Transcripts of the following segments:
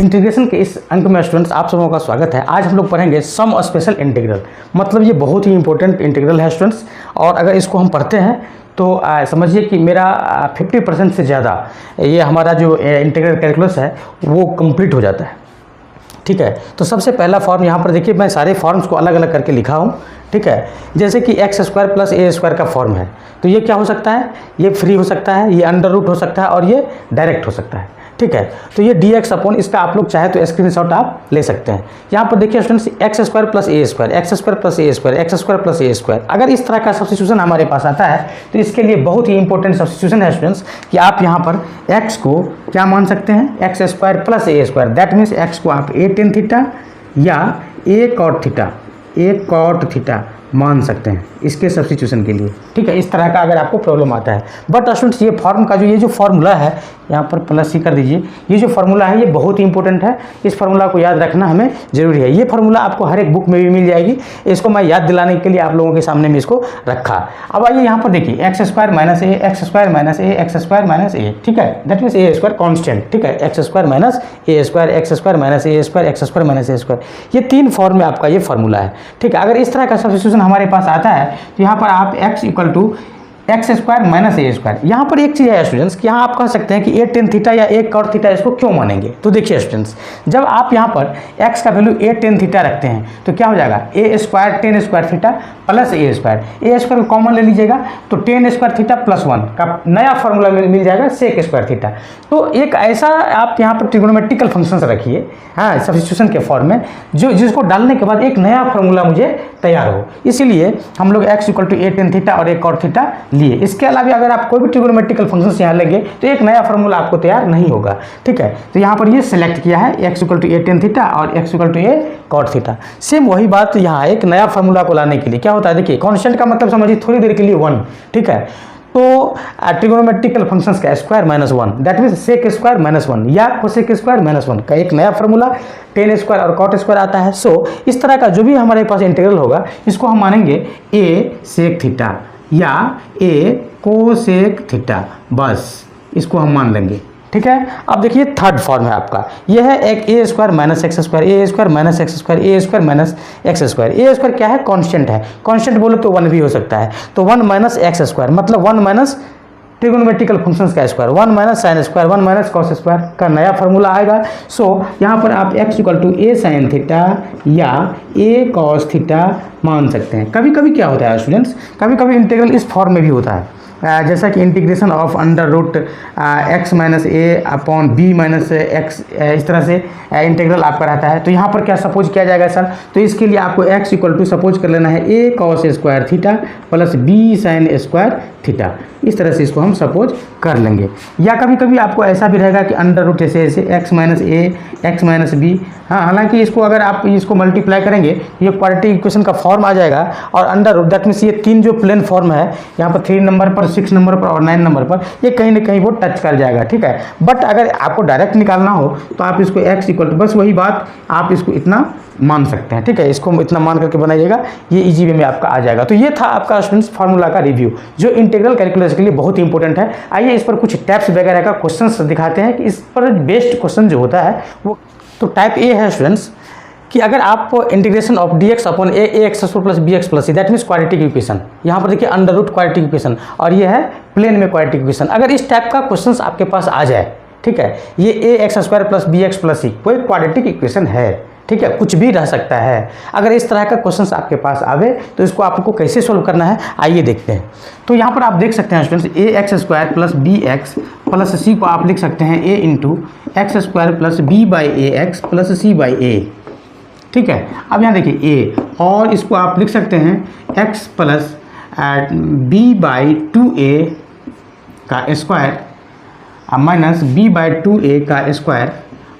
Integration के इस अंक में स्टूडेंट्स आप सबों का स्वागत है। आज हम लोग पढ़ेंगे सम स्पेशल इंटीग्रल। मतलब ये बहुत ही इंपॉर्टेंट इंटीग्रल है स्टूडेंट्स, और अगर इसको हम पढ़ते हैं तो समझिए कि मेरा 50% से ज़्यादा ये हमारा जो इंटीग्रल कैलकुलस है वो कंप्लीट हो जाता है। ठीक है, तो सबसे पहला फॉर्म यहाँ पर देखिए, मैं सारे फॉर्म्स को अलग अलग करके लिखा हूँ। ठीक है, जैसे कि x square plus A square का फॉर्म है, तो ये क्या हो सकता है, ये फ्री हो सकता है, ये अंडर रूट हो सकता है और ये डायरेक्ट हो सकता है। ठीक है, तो ये डी एक्स अपॉन, इसका आप लोग चाहे तो स्क्रीनशॉट आप ले सकते हैं। यहाँ पर देखिए students, x square plus A square, X square plus A square, X square plus A square. अगर इस तरह का सब्स्टिट्यूशन हमारे पास आता है तो इसके लिए बहुत ही इंपॉर्टेंट सब्स्टिट्यूशन है स्टूडेंट्स कि आप यहाँ पर एक्स को क्या मान सकते हैं, x square plus A square. That means x को आप ए टेन थीटा या ए कॉट थीटा मान सकते हैं इसके सब्स्टिट्यूशन के लिए। ठीक है, इस तरह का अगर आपको प्रॉब्लम आता है। बट स्टूडेंट्स ये फॉर्म का जो फार्मूला है, यहाँ पर प्लस ही कर दीजिए, ये जो फार्मूला है ये बहुत ही इंपॉर्टेंट है। इस फार्मूला को याद रखना हमें जरूरी है। ये फार्मूला आपको हर एक बुक में भी मिल जाएगी। इसको मैं याद दिलाने के लिए आप लोगों के सामने में इसको रखा। अब आइए यहाँ पर देखिए, एक्स स्क्वायर माइनस ए, एक्स स्क्वायर माइनस ए, एक्स स्क्वायर माइनस ए। ठीक है, that means A square constant. ठीक है, एक्स स्क्वायर माइनस ए स्क्वायर, एक्स स्क्वायर माइनस ए स्क्वायर, एक्स स्क्वायर माइनस ए स्क्वायर, ये तीन फॉर्म में आपका ये फार्मूला है। ठीक है, अगर इस तरह का सब्स्टिट्यूशन हमारे पास आता है तो यहाँ पर आप x equal to x square minus A square. यहाँ पर एक चीज़ है स्टूडेंट्स कि यहाँ आप कह सकते हैं कि ए टेन थीटा या ए कॉट थीटा इसको क्यों मानेंगे। तो देखिए स्टूडेंट्स, जब आप यहाँ पर x का वैल्यू ए टेन थीटा रखते हैं तो क्या हो जाएगा, A square tan square theta plus A square को कॉमन ले लीजिएगा तो टेन स्क्वायर थीटा प्लस 1 का नया फॉर्मूला मिल जाएगा सेक स्क्वायर थीटा। तो एक ऐसा आप यहाँ पर ट्रिग्नोमेट्रिकल फंक्शन रखिए, हाँ, सब्स्टिट्यूशन के फॉर्म में, जिसको डालने के बाद एक नया फॉर्मूला मुझे तैयार हो। इसीलिए हम लोग x equal to a tan theta और ए कॉट थीटा लिए। इसके अलावा अगर आप कोई भी ट्रिग्नोमेट्रिकल फंक्शन यहाँ लेंगे तो एक नया फॉर्मूला आपको तैयार नहीं होगा। ठीक है, तो यहाँ पर ये सिलेक्ट किया है x equal to a tan theta और x equal to a cot theta. Same वही बात यहाँ एक नया फॉर्मूला को लाने के लिए क्या होता है, देखिए कांस्टेंट का मतलब समझिए थोड़ी देर के लिए 1। ठीक है, तो ट्रिग्नोमेट्रिकल फंक्शंस का square minus 1, that means sec square minus 1 या कोसेक स्क्वायर माइनस 1 का एक नया फॉर्मूला टेन स्क्वायर और कॉट स्क्वायर आता है। सो इस तरह का जो भी हमारे पास इंटीग्रल होगा इसको हम मानेंगे ए सेक थीटा या ए कोसेक थीटा, बस इसको हम मान लेंगे। ठीक है, अब देखिए थर्ड फॉर्म है आपका, यह है एक ए स्क्वायर माइनस एक्स स्क्वायर, ए स्क्वायर माइनस एक्स स्क्वायर, ए स्क्वायर माइनस एक्स स्क्वायर। ए स्क्वायर क्या है, कांस्टेंट है, कांस्टेंट बोलो तो 1 भी हो सकता है, तो 1 माइनस एक्स स्क्वायर मतलब 1 माइनस ट्रिग्नोमेट्रिकल फंक्शंस का square, 1 minus sine square, 1 minus cos square का नया फॉर्मूला आएगा। सो यहाँ पर आप x equal to a sine theta या ए कॉस थीटा मान सकते हैं। कभी कभी क्या होता है स्टूडेंट्स, कभी कभी इंटीग्रल इस फॉर्म में भी होता है, जैसा कि integration of under root x minus a upon b minus x, इस तरह से इंटीग्रल आपका रहता है। तो यहाँ पर क्या सपोज किया जाएगा सर, तो इसके लिए आपको x इक्वल टू सपोज कर लेना है A cos square theta plus B sine square theta. इस तरह से इसको हम सपोज कर लेंगे। या कभी कभी आपको ऐसा भी रहेगा कि अंडर रूट ऐसे एक्स माइनस ए एक्स माइनस बी। हाँ, हालांकि इसको अगर आप इसको मल्टीप्लाई करेंगे ये क्वाड्रेटिक इक्वेशन का फॉर्म आ जाएगा, और अंडर रूट दैट मीन्स ये तीन जो प्लेन फॉर्म है यहाँ पर 3 नंबर पर, 6 नंबर पर और 9 नंबर पर, ये कहीं ना कहीं वो टच कर जाएगा। ठीक है, बट अगर आपको डायरेक्ट निकालना हो तो आप इसको x इक्वल टू, बस वही बात, आप इसको इतना मान सकते हैं। ठीक है, इसको इतना मान करके बनाइएगा, ये इजी वे में आपका आ जाएगा। तो ये था आपका स्टूडेंट्स फार्मूला का रिव्यू जो इंटीग्रल कैलकुलस के लिए बहुत ही इंपॉर्टेंट है। आइए इस पर कुछ टाइप्स वगैरह का क्वेश्चंस दिखाते हैं कि इस पर बेस्ड क्वेश्चन जो होता है वो। तो टाइप ए है स्टूडेंट्स कि अगर आप integration of d x upon a x square plus B x plus c, that means quadratic equation. यहाँ पर देखिए अंडर रूट क्वाड्रेटिक इक्वेशन और ये है प्लेन में क्वाड्रेटिक इक्वेशन। अगर इस टाइप का क्वेश्चन आपके पास आ जाए, ठीक है, ये A x square plus B x plus C कोई क्वाड्रेटिक इक्वेशन है, ठीक है, कुछ भी रह सकता है। अगर इस तरह का क्वेश्चन आपके पास आवे तो इसको आपको कैसे सोल्व करना है आइए देखते हैं। तो यहाँ पर आप देख सकते हैं students, A x square plus B x plus C को आप लिख सकते हैं A into X square plus B by A X plus C by A. ठीक है, अब यहाँ देखिए ए, और इसको आप लिख सकते हैं x plus B by 2a का square minus B by 2a का स्क्वायर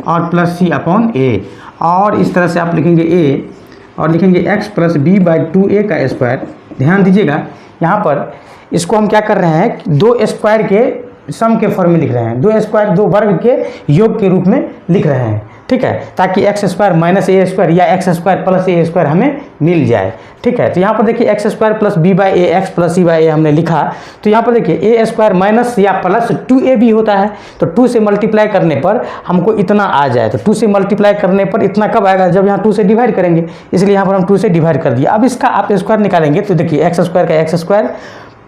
और प्लस सी अपॉन ए। और इस तरह से आप लिखेंगे a और लिखेंगे x plus B by 2a का स्क्वायर। ध्यान दीजिएगा यहाँ पर इसको हम क्या कर रहे हैं, दो स्क्वायर के सम के फॉर्म में लिख रहे हैं, दो स्क्वायर दो वर्ग के योग के रूप में लिख रहे हैं। ठीक है, ताकि एक्स स्क्वायर माइनस ए स्क्वायर या X square plus A square हमें मिल जाए। ठीक है, तो यहाँ पर देखिए x square plus B by A X plus C by A हमने लिखा, तो यहाँ पर देखिए ए स्क्वायर माइनस या प्लस 2a भी होता है, तो 2 से मल्टीप्लाई करने पर हमको इतना आ जाए, तो 2 से मल्टीप्लाई करने पर इतना कब आएगा, जब यहाँ 2 से डिवाइड करेंगे, इसलिए यहाँ पर हम 2 से डिवाइड कर दिया। अब इसका आप स्क्वायर निकालेंगे तो देखिए एक्स स्क्वायर का एक्स स्क्वायर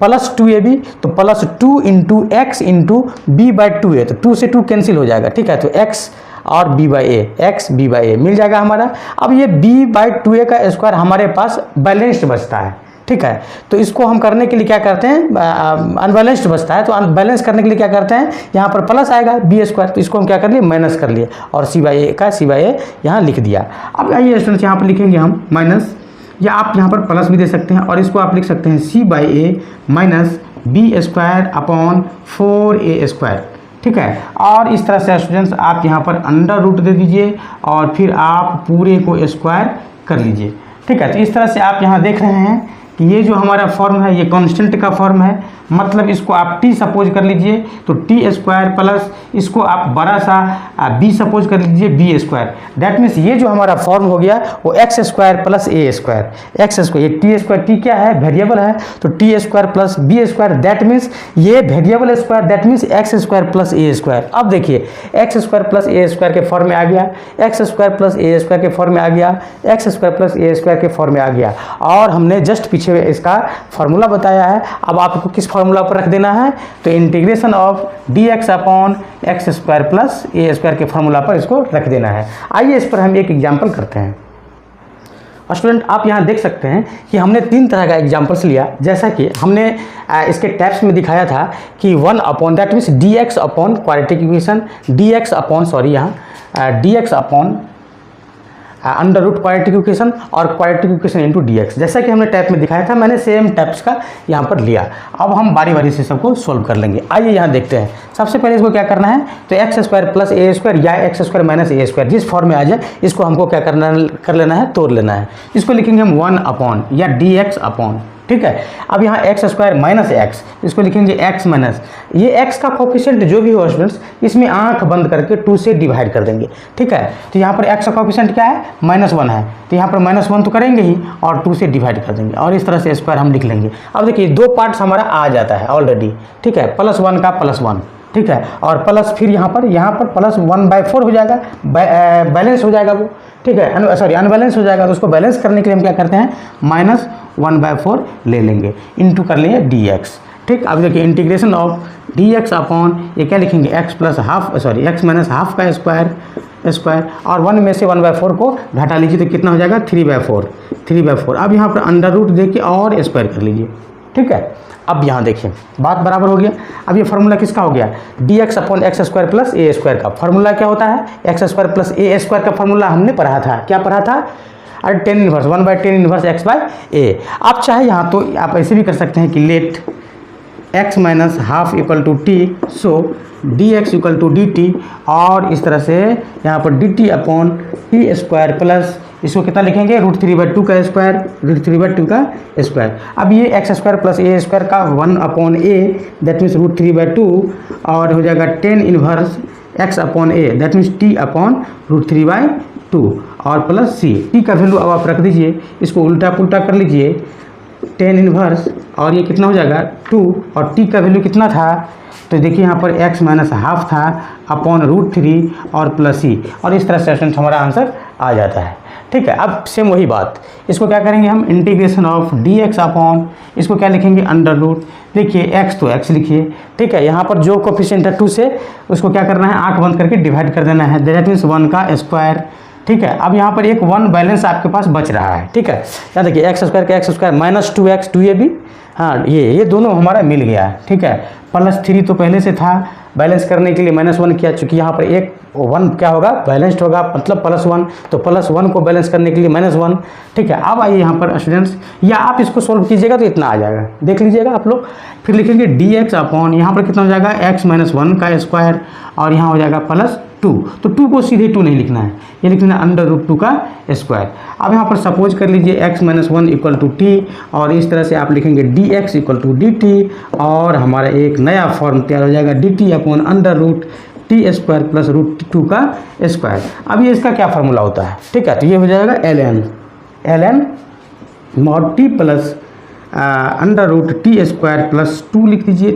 प्लस 2ab, तो plus 2 into x into b by 2a, तो 2 से 2 कैंसिल हो जाएगा। ठीक है, तो x और b by A, X B by A मिल जाएगा हमारा। अब ये b बाई 2a का स्क्वायर हमारे पास बैलेंस्ड बचता है। ठीक है, तो इसको हम करने के लिए क्या करते हैं, अनबैलेंस्ड बचता है, तो अनबैलेंस करने के लिए क्या करते हैं, यहाँ पर प्लस आएगा बी स्क्वायर, तो इसको हम क्या कर लिए, माइनस कर लिए, और सी बाई ए का सी बाई ए यहाँ लिख दिया। अब आइए स्टूडेंट्स यहाँ पर लिखेंगे हम माइनस, या आप यहाँ पर प्लस भी दे सकते हैं, और इसको आप लिख सकते हैं C by A minus B square upon 4a square. ठीक है, और इस तरह से स्टूडेंट्स आप यहाँ पर अंडर रूट दे दीजिए और फिर आप पूरे को स्क्वायर कर लीजिए। ठीक है, तो इस तरह से आप यहाँ देख रहे हैं कि ये जो हमारा फॉर्म है ये कांस्टेंट का फॉर्म है, मतलब इसको आप t सपोज कर लीजिए, तो टी स्क्वायर प्लस इसको आप बड़ा सा b सपोज कर लीजिए बी स्क्वायर। दैट मीन्स ये जो हमारा फॉर्म हो गया वो X square plus A square, X square, ये टी स्क्वायर, टी क्या है, वेरिएबल है, तो T square plus B square, that means ये variable square, that means X square plus A square. अब देखिए x square plus A square के form में आ गया, X square plus A square के फॉर्म में आ गया, X square plus A square के फॉर्म में आ गया, और हमने जस्ट पीछे इसका फार्मूला बताया है। अब आपको किस फार्मूला पर रख देना है, तो integration of d x upon X square plus A square के फार्मूला पर इसको रख देना है। आइए इस पर हम एक एग्जाम्पल करते हैं। और स्टूडेंट आप यहाँ देख सकते हैं कि हमने 3 तरह का एग्जाम्पल्स लिया, जैसा कि हमने इसके टैब्स में दिखाया था कि 1 upon, that means D x upon quadratic equation, D x upon यहाँ D x upon under root quadratic equation और quadratic equation into D X, जैसा कि हमने टैप में दिखाया था, मैंने सेम टैप्स का यहाँ पर लिया। अब हम बारी बारी से सबको सोल्व कर लेंगे। आइए यहाँ देखते हैं। सबसे पहले इसको क्या करना है, तो x square plus A square या एक्स स्क्वायर माइनस ए स्क्वायर जिस फॉर्म में आ जाए इसको हमको क्या कर लेना है, तोड़ लेना है। इसको लिखेंगे हम 1 अपॉन या डी एक्स अपॉन। ठीक है, अब यहाँ एक्स स्क्वायर माइनस एक्स, इसको लिखेंगे एक्स माइनस, ये एक्स का कोफिशिएंट जो भी हो स्टूडेंट्स इसमें आंख बंद करके 2 से डिवाइड कर देंगे। ठीक है, तो यहाँ पर एक्स का कोफिशिएंट क्या है, -1 है, तो यहाँ पर -1 तो करेंगे ही और 2 से डिवाइड कर देंगे, और इस तरह से स्क्वायर हम लिख लेंगे। अब देखिए 2 पार्ट्स हमारा आ जाता है ऑलरेडी। ठीक है, +1 का +1, ठीक है, और प्लस फिर यहाँ पर प्लस 1/4 हो जाएगा, बैलेंस हो जाएगा वो। ठीक है, सॉरी अनबैलेंस हो जाएगा, तो उसको बैलेंस करने के लिए हम क्या करते हैं, -1/4 ले लेंगे, इंटू कर लेंगे डी एक्स। ठीक, अब देखिए integration of d x upon ये क्या लिखेंगे, एक्स माइनस हाफ का स्क्वायर, और 1 में से 1/4 को घटा लीजिए तो कितना हो जाएगा, 3/4। अब यहाँ पर अंडर रूट देके और स्क्वायर कर लीजिए। ठीक है, अब यहाँ देखिए बात बराबर हो गया। अब ये फार्मूला किसका हो गया, D x upon X square plus A square का फार्मूला क्या होता है, X square plus A square का फार्मूला हमने पढ़ा था, क्या पढ़ा था, अरे 10 inverse 1/10 inverse X by A. आप चाहे यहाँ तो आप ऐसे भी कर सकते हैं कि let x minus half equal to t, so d x equal to d t, और इस तरह से यहाँ पर d t upon t square plus इसको कितना लिखेंगे, √3/2 का स्क्वायर, √3/2 का स्क्वायर। अब ये x square plus A square का 1 अपॉन ए, दैट मीन्स √3/2, और हो जाएगा 10 inverse x upon A, that means T upon √3/2, और प्लस सी। टी का वैल्यू अब आप रख दीजिए, इसको उल्टा पुल्टा कर लीजिए, 10 इनवर्स और ये कितना हो जाएगा 2, और टी का वैल्यू कितना था, तो देखिए यहाँ पर x माइनस हाफ था अपॉन √3 और प्लस सी, और इस तरह से स्टूडेंट हमारा आंसर आ जाता है। ठीक है, अब सेम वही बात, इसको क्या करेंगे हम, integration of d x upon, इसको क्या लिखेंगे, अंडर रूट, देखिए x तो x लिखिए। ठीक है, यहाँ पर जो कोफिशिएंट है 2 से उसको क्या करना है, आंख बंद करके डिवाइड कर देना है, दैट मीन्स 1 का स्क्वायर। ठीक है, अब यहाँ पर एक 1 बैलेंस आपके पास बच रहा है। ठीक है, यहाँ देखिए एक्स स्क्वायर का x square minus 2x 2ab, हाँ ये दोनों हमारा मिल गया है। ठीक है, +3 तो पहले से था, बैलेंस करने के लिए -1 किया, चूँकि यहाँ पर एक 1 क्या होगा, बैलेंस्ड होगा, मतलब +1, तो +1 को बैलेंस करने के लिए -1। ठीक है, अब आइए यहाँ पर स्टूडेंट्स, या आप इसको सोल्व कीजिएगा तो इतना आ जाएगा, देख लीजिएगा आप लोग। फिर लिखेंगे डी एक्स अपॉन, यहाँ पर कितना हो जाएगा, x माइनस 1 का स्क्वायर, और यहाँ हो जाएगा +2, तो 2 को सीधे 2 नहीं लिखना है, ये लिखना है अंडर रूट 2 का स्क्वायर। अब यहाँ पर सपोज कर लीजिए x minus 1 equal to t, और इस तरह से आप लिखेंगे d x equal to d t, और हमारा एक नया फॉर्म तैयार हो जाएगा, d t upon under root t square plus root 2 का स्क्वायर। अब ये इसका क्या फार्मूला होता है, ठीक है, तो ये हो जाएगा ln mod t plus under root t square plus 2 लिख दीजिए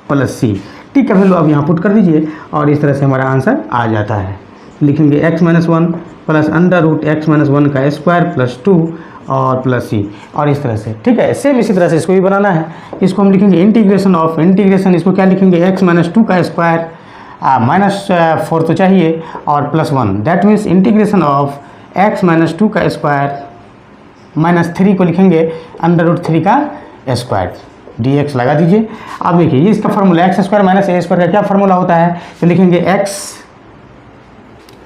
प्लस सी। टी का वैल्यू अब यहाँ पुट कर दीजिए और इस तरह से हमारा आंसर आ जाता है। लिखेंगे x-1 plus under root x-1 का स्क्वायर प्लस 2 और प्लस सी, और इस तरह से, ठीक है। सेम इसी तरह से इसको भी बनाना है। इसको हम लिखेंगे इंटीग्रेशन, इसको क्या लिखेंगे x-2 का स्क्वायर -4 तो चाहिए और +1, that means integration of x-2 का स्क्वायर -3 को लिखेंगे अंडर रूट 3 का स्क्वायर, dx लगा दीजिए। अब देखिए ये इसका formula x square minus a square का क्या फार्मूला होता है, तो लिखेंगे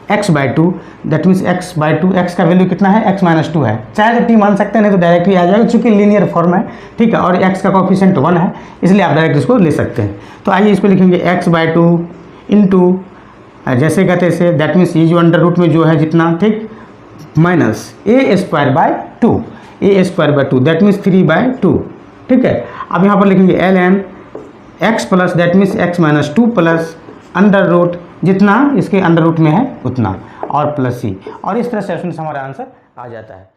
x/2, that means x/2, x का वैल्यू कितना है, x-2 है, चाहे तो t मान सकते हैं, नहीं तो डायरेक्टली आ जाएगा चूंकि लीनियर फॉर्म है, ठीक है, और x का कोएफिशिएंट 1 है, इसलिए आप डायरेक्ट इसको ले सकते हैं। तो आइए इसको लिखेंगे x/2 इंटू जैसे कहते हैं से, दैट मीन्स ये जो अंडर रूट में जो है जितना, ठीक, माइनस a² 2, दैट मीन्स 3/2, ठीक है। अब यहाँ पर लिखेंगे ln x plus, that means x-2 plus under root जितना इसके अंडर रूट में है उतना और प्लस सी, और इस तरह से हमारा आंसर आ जाता है।